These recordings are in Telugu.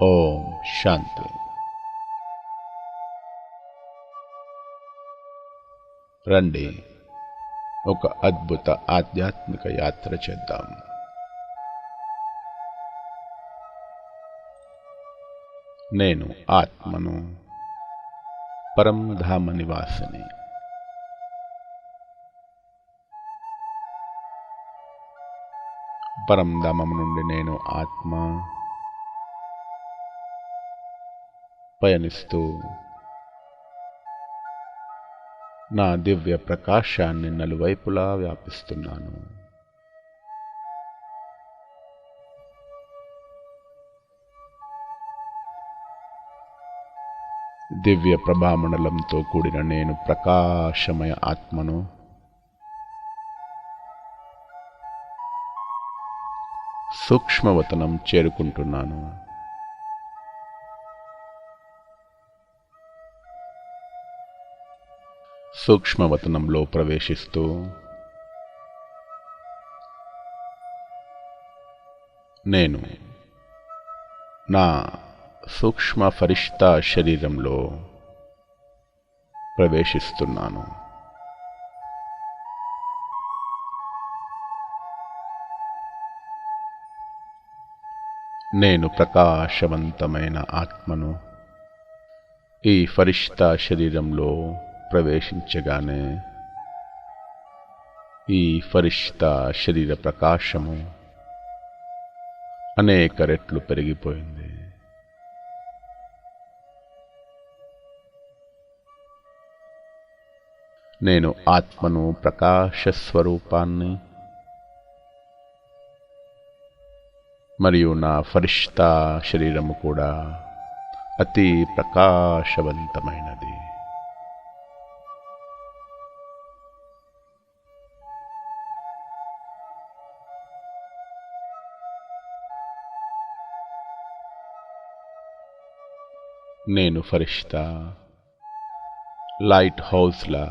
ఓం శాంతి. రండి, ఒక అద్భుత ఆధ్యాత్మిక యాత్ర చేద్దాం. నేను ఆత్మను, పరంధామ నివాసిని. పరంధామం నుండి నేను ఆత్మ పయనిస్తూ నా దివ్య ప్రకాశాన్ని నలువైపులా వ్యాపిస్తున్నాను. దివ్య ప్రభామండలంతో కూడిన నేను ప్రకాశమయ ఆత్మను సూక్ష్మవతనం చేరుకుంటున్నాను. సూక్ష్మవతనంలో ప్రవేశిస్తూ నేను నా సూక్ష్మ ఫరిష్తా శరీరంలో ప్రవేశిస్తున్నాను. నేను ప్రకాశవంతమైన ఆత్మను ఈ ఫరిష్తా శరీరంలో ప్రవేశించగానే ఈ ఫరిష్తా శరీర ప్రకాశము అనేక రెట్లు పెరిగిపోయింది. నేను ఆత్మను, ప్రకాశ స్వరూపాన్ని మరియు నా ఫరిష్తా శరీరము కూడా అతి ప్రకాశవంతమైనది. నేను ఫరిష్తా లైట్ హౌస్లా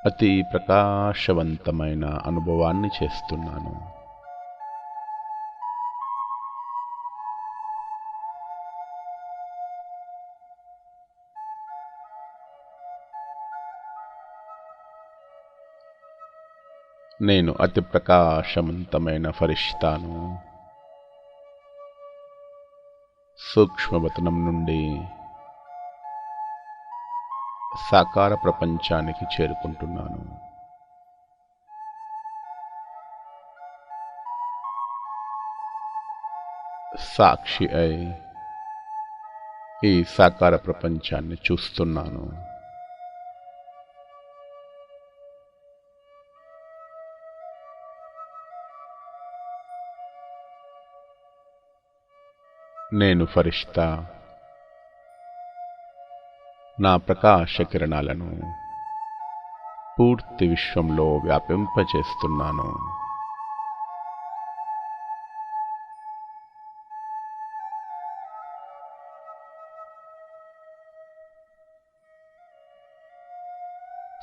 అతి ప్రకాశవంతమైన అనుభవాన్ని చేస్తున్నాను. నేను అతి ప్రకాశవంతమైన ఫరిష్తాను. సూక్ష్మవతనం నుండి సాకార ప్రపంచానికి చేరుకుంటున్నాను. సాక్షి అయి ఈ సాకార ప్రపంచాన్ని చూస్తున్నాను. నేను ఫరిష్తా నా ప్రకాశ కిరణాలను పూర్తి విశ్వంలో వ్యాపింపచేస్తున్నాను.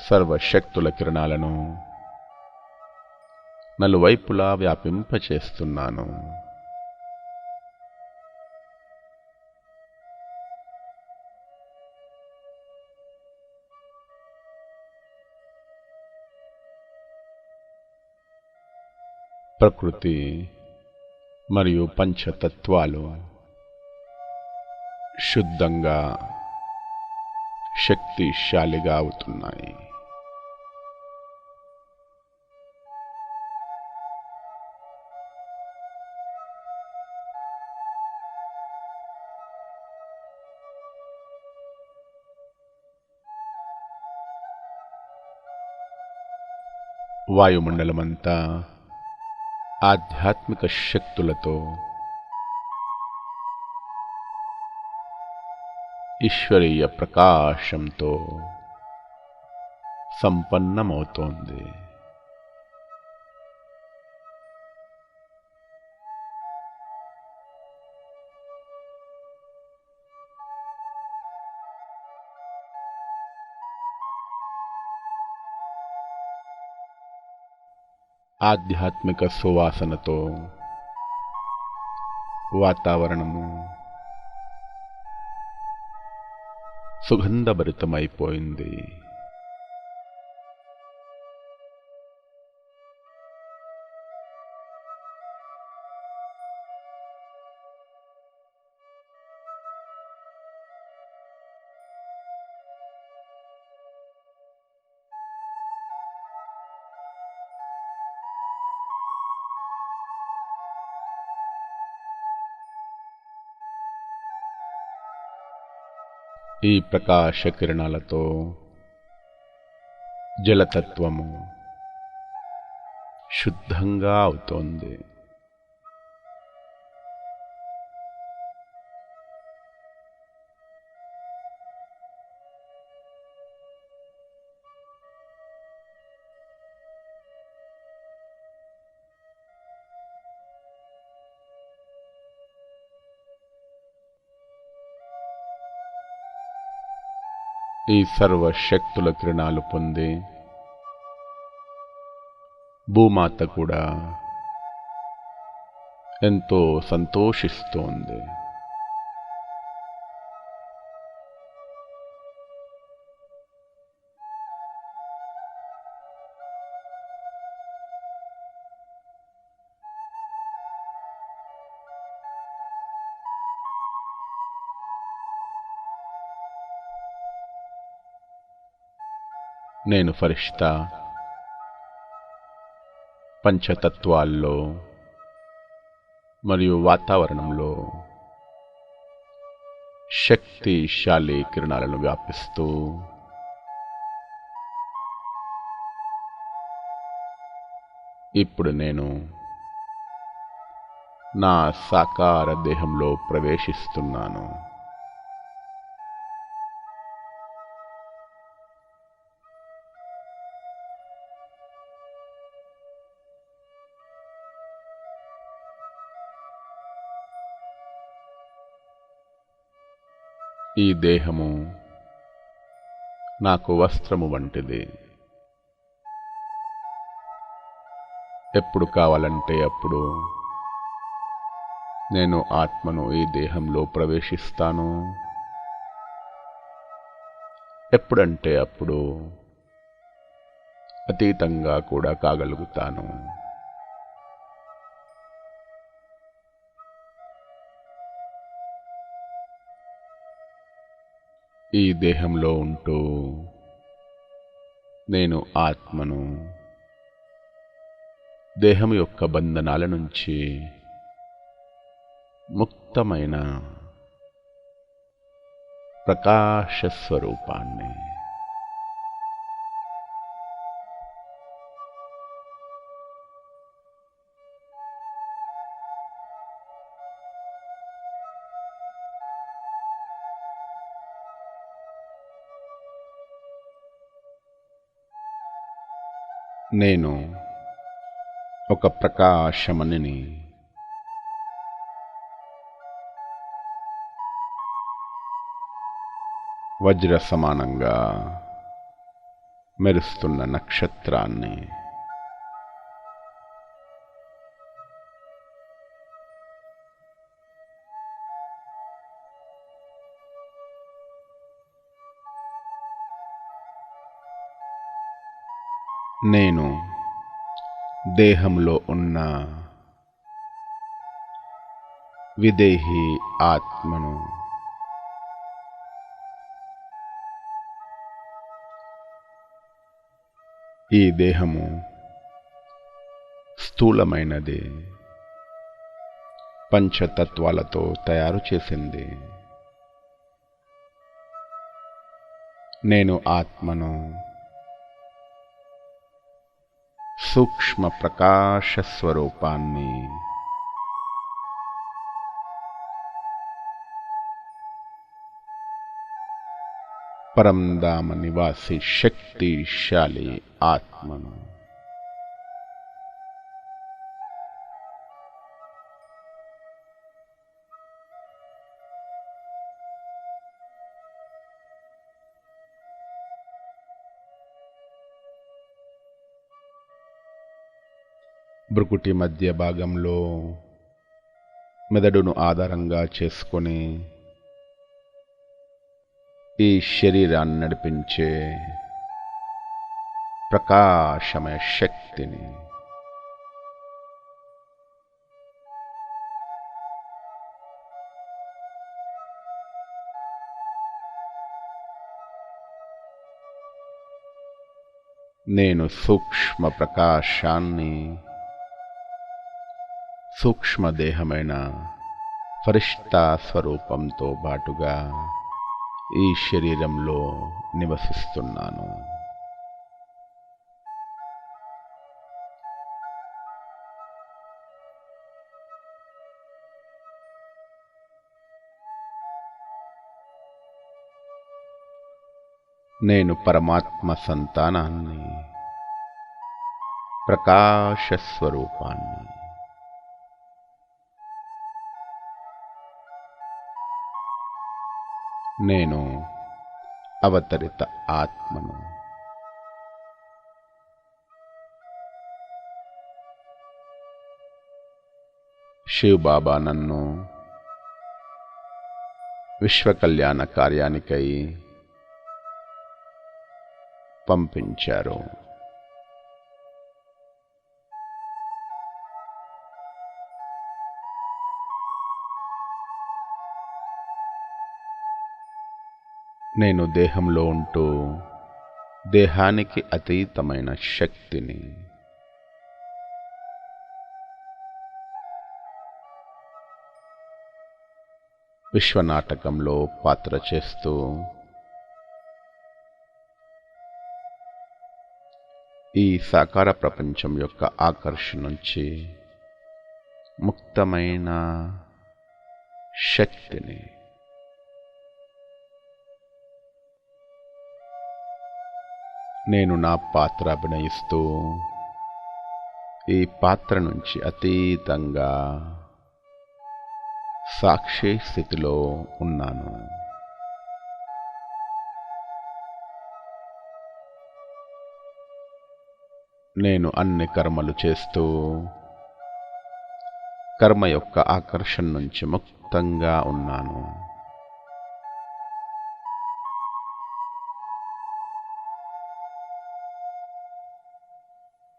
సర్వశక్తుల కిరణాలను నలువైపులా వ్యాపింపచేస్తున్నాను. ప్రకృతి మరియు పంచతత్వాలు శుద్ధంగా శక్తిశాలిగా అవుతున్నాయి. వాయుమండలమంతా ఆధ్యాత్మిక శక్తులతో, ఈశ్వరీయ ప్రకాశంతో సంపన్నమవుతోంది. ఆధ్యాత్మిక సువాసనతో వాతావరణము సుగంధభరితమైపోయింది. ఈ ప్రకాశ కిరణాలతో జలతత్వము శుద్ధంగా అవుతోంది. ఈ సర్వశక్తుల కిరణాలు పొంది భూమాత కూడా ఎంతో సంతోషిస్తోంది. నేను ఫరిష్తా పంచతత్వాల్లో మరియు వాతావరణంలో శక్తిశాలి కిరణాలను వ్యాపిస్తూ ఇప్పుడు నేను నా సాకార దేహంలో ప్రవేశిస్తున్నాను. ఈ దేహము నాకు వస్త్రము వంటిది. ఎప్పుడు కావాలంటే అప్పుడు నేను ఆత్మను ఈ దేహంలో ప్రవేశిస్తాను. ఎప్పుడంటే అప్పుడు అతీతంగా కూడా కాగలుగుతాను. ఈ దేహంలో ఉంటూ నేను ఆత్మను దేహం యొక్క బంధనాల నుంచి ముక్తమైన ప్రకాశ స్వరూపాన్ని నేను ఒక ప్రకాశమణిని వజ్ర సమానంగా మెరుస్తున్న నక్షత్రాన్ని నేను దేహంలో ఉన్న విదేహి ఆత్మను ఈ దేహము స్థూలమైనది, పంచతత్వాలతో తయారు చేసింది. నేను ఆత్మను సూక్ష్మ ప్రకాశ స్వరూపాన్ని పరంధామ నివాసి శక్తిశాలి ఆత్మను భృకుటి మధ్య భాగంలో మెదడును ఆధారంగా చేసుకొని ఈ శరీరాన్ని నడిపించే ప్రకాశమయ శక్తిని నేను సూక్ష్మ ప్రకాశాన్ని సూక్ష్మదేహమైన ఫరిష్తా స్వరూపంతో బాటుగా ఈ శరీరంలో నివసిస్తున్నాను. నేను పరమాత్మ సంతానాన్ని, ప్రకాశ స్వరూపాన్ని. నేను అవతరిత ఆత్మను. శివ్ బాబా నన్ను విశ్వకళ్యాణ కార్యానికై పంపించారు. నేను దేహంలో ఉంటూ దేహానికి అతీతమైన శక్తిని. విశ్వనాటకంలో పాత్ర చేస్తూ ఈ సాకార ప్రపంచం యొక్క ఆకర్షణ నుంచి ముక్తమైన శక్తిని. నేను నా పాత్ర అభినయిస్తూ ఈ పాత్ర నుంచి అతీతంగా సాక్షి స్థితిలో ఉన్నాను. నేను అన్ని కర్మలు చేస్తూ కర్మ యొక్క ఆకర్షణ నుంచి ముక్తంగా ఉన్నాను.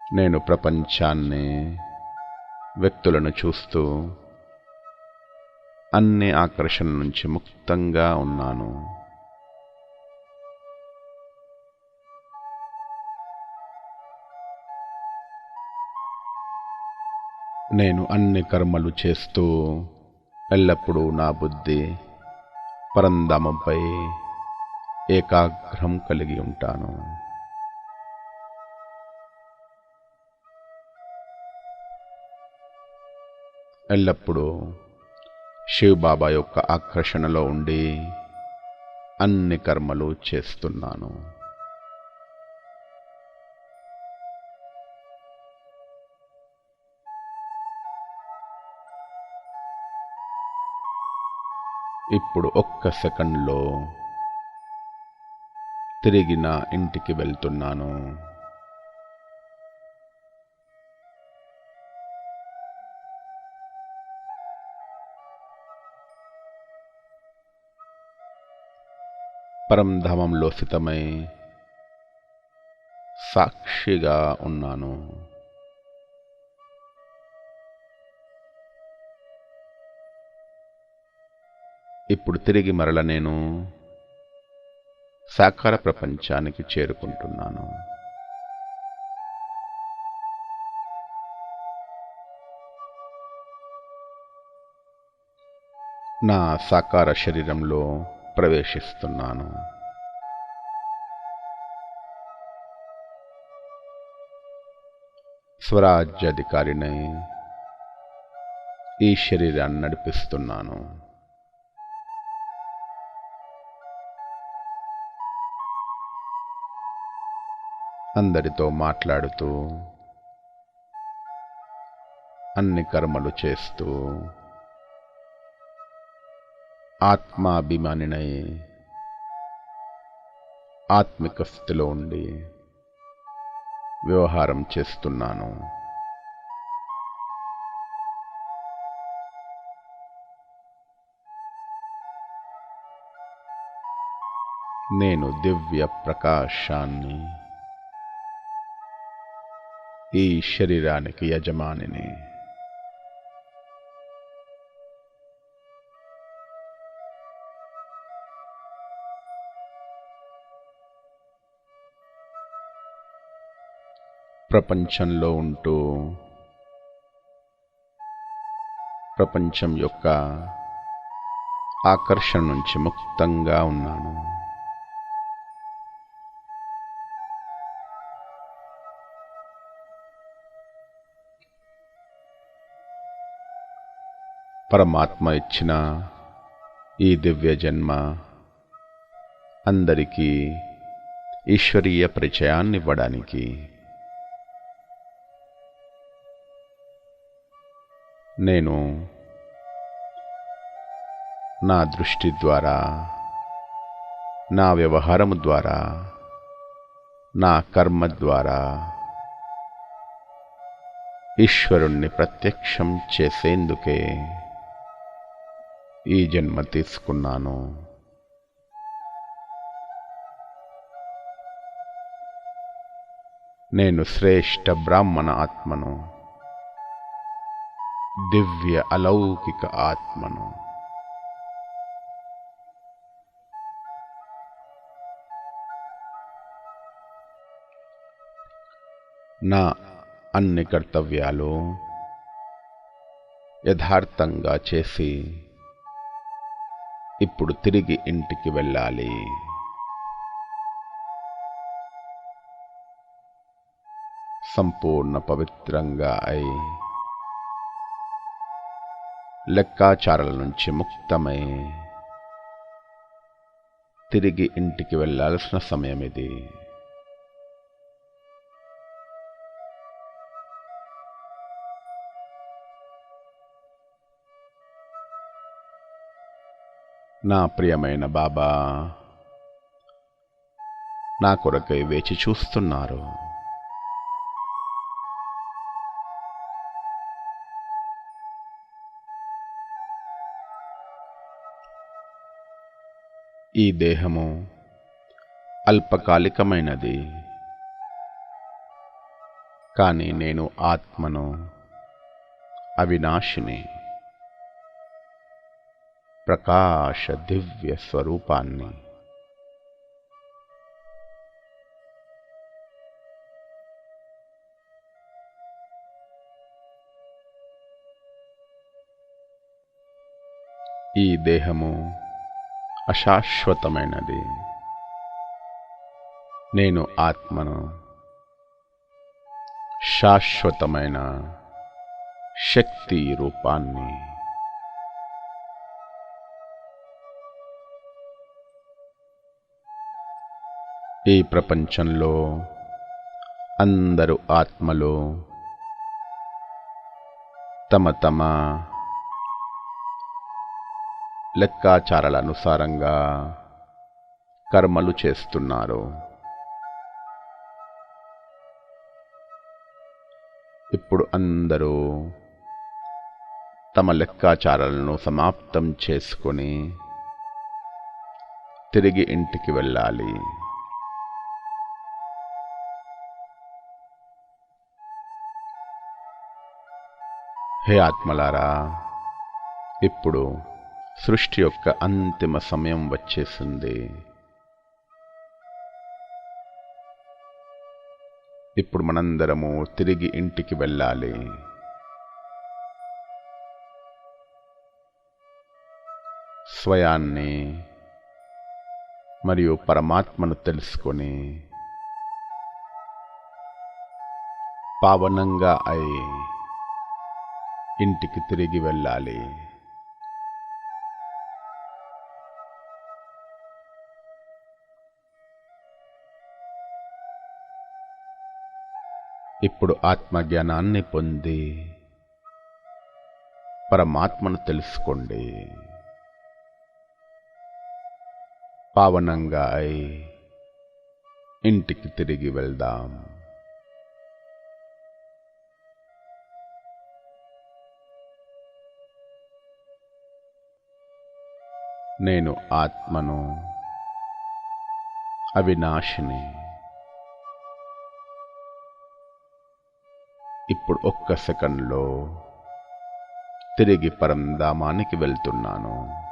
నేను ప్రపంచాన్ని, వ్యక్తులను చూస్తూ అన్ని ఆకర్షణ నుంచి ముక్తంగా ఉన్నాను. నేను అన్ని కర్మలు చేస్తూ ఎల్లప్పుడూ నా బుద్ధి పరంధామంపై ఏకాగ్రం కలిగి ఉంటాను. ఎల్లప్పుడూ శివ్ బాబా యొక్క ఆకర్షణలో ఉండి అన్ని కర్మలు చేస్తున్నాను. ఇప్పుడు ఒక్క సెకండ్లో తిరిగి నా ఇంటికి వెళ్తున్నాను. పరంధామంలో స్థితమై సాక్షిగా ఉన్నాను. ఇప్పుడు తిరిగి మరల నేను సాకార ప్రపంచానికి చేరుకుంటున్నాను. నా సాకార శరీరంలో ప్రవేశిస్తున్నాను. స్వరాజ్యాధికారినై ఈ శరీరాన్ని నడిపిస్తున్నాను. అందరితో మాట్లాడుతూ అన్ని కర్మలు చేస్తూ ఆత్మాభిమానినై ఆత్మిక స్థితిలో ఉండి వ్యవహారం చేస్తున్నాను. నేను దివ్య ప్రకాశాన్ని, ఈ శరీరానికి యజమానిని. ప్రపంచంలో ఉంటూ ప్రపంచం యొక్క ఆకర్షణ నుంచి ముక్తంగా ఉన్నాను. పరమాత్మ ఇచ్చిన ఈ దివ్య జన్మ అందరికీ ఈశ్వరీయ పరిచయాన్ని ఇవ్వడానికి. నేను నా దృష్టి ద్వారా, నా వ్యవహారము ద్వారా, నా కర్మ ద్వారా ఈశ్వరుణ్ణి ప్రత్యక్షం చేసేందుకే ఈ జన్మ తీసుకున్నాను. నేను శ్రేష్ఠ బ్రాహ్మణ ఆత్మను, దివ్య అలౌకిక ఆత్మను. నా అన్ని కర్తవ్యాలు యథార్థంగా చేసి ఇప్పుడు తిరిగి ఇంటికి వెళ్ళాలి. సంపూర్ణ పవిత్రంగా అయి లెక్కాచారాల నుంచి ముక్తమై తిరిగి ఇంటికి వెళ్ళాల్సిన సమయం ఇది. నా ప్రియమైన బాబా నా కొరకై వేచి చూస్తున్నారు. ఈ దేహము అల్పకాలికమైనది, కానీ నేను ఆత్మను, అవినాశిని, ప్రకాశ దివ్య స్వరూపాన్ని. ఈ దేహము అశాశ్వతమైనది, నేను ఆత్మను, శాశ్వతమైన శక్తి రూపాన్ని. ఈ ప్రపంచంలో అందరూ ఆత్మలు తమ తమ లెక్కాచారాల అనుసారంగా కర్మలు చేస్తున్నారు. ఇప్పుడు అందరూ తమ లెక్కాచారాలను సమాప్తం చేసుకొని తిరిగి ఇంటికి వెళ్ళాలి. హే ఆత్మలారా, ఇప్పుడు సృష్టి యొక్క అంతిమ సమయం వచ్చేసింది. ఇప్పుడు మనందరము తిరిగి ఇంటికి వెళ్ళాలి. స్వయాన్ని మరియు పరమాత్మను తెలుసుకొని పావనంగా అయి ఇంటికి తిరిగి వెళ్ళాలి. ఇప్పుడు ఆత్మజ్ఞానాన్ని పొంది పరమాత్మను తెలుసుకోండి. పావనంగా అయి ఇంటికి తిరిగి వెళ్దాం. నేను ఆత్మను, అవినాశిని. ఇప్పుడు ఒక్క సెకండ్లో తిరిగి పరంధామానికి వెళ్తున్నాను.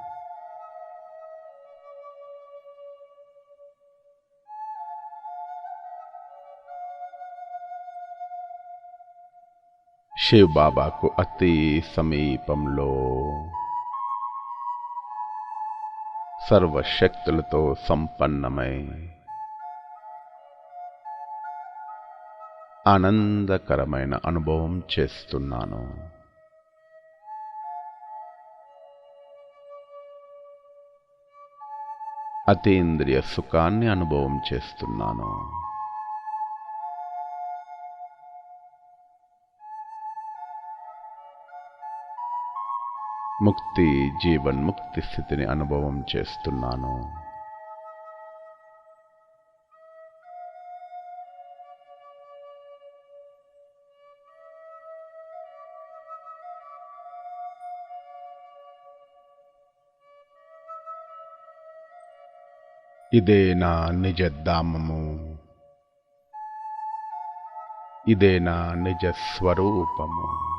శివ్ బాబాకు అతి సమీపంలో సర్వశక్తులతో సంపన్నమై ఆనందకరమైన అనుభవం చేస్తున్నాను. అతీంద్రియ సుఖాన్ని అనుభవం చేస్తున్నాను. ముక్తి జీవన్ముక్తి స్థితిని అనుభవం చేస్తున్నాను. ఇదే నా నిజధామము, ఇదే నా నిజ స్వరూపము.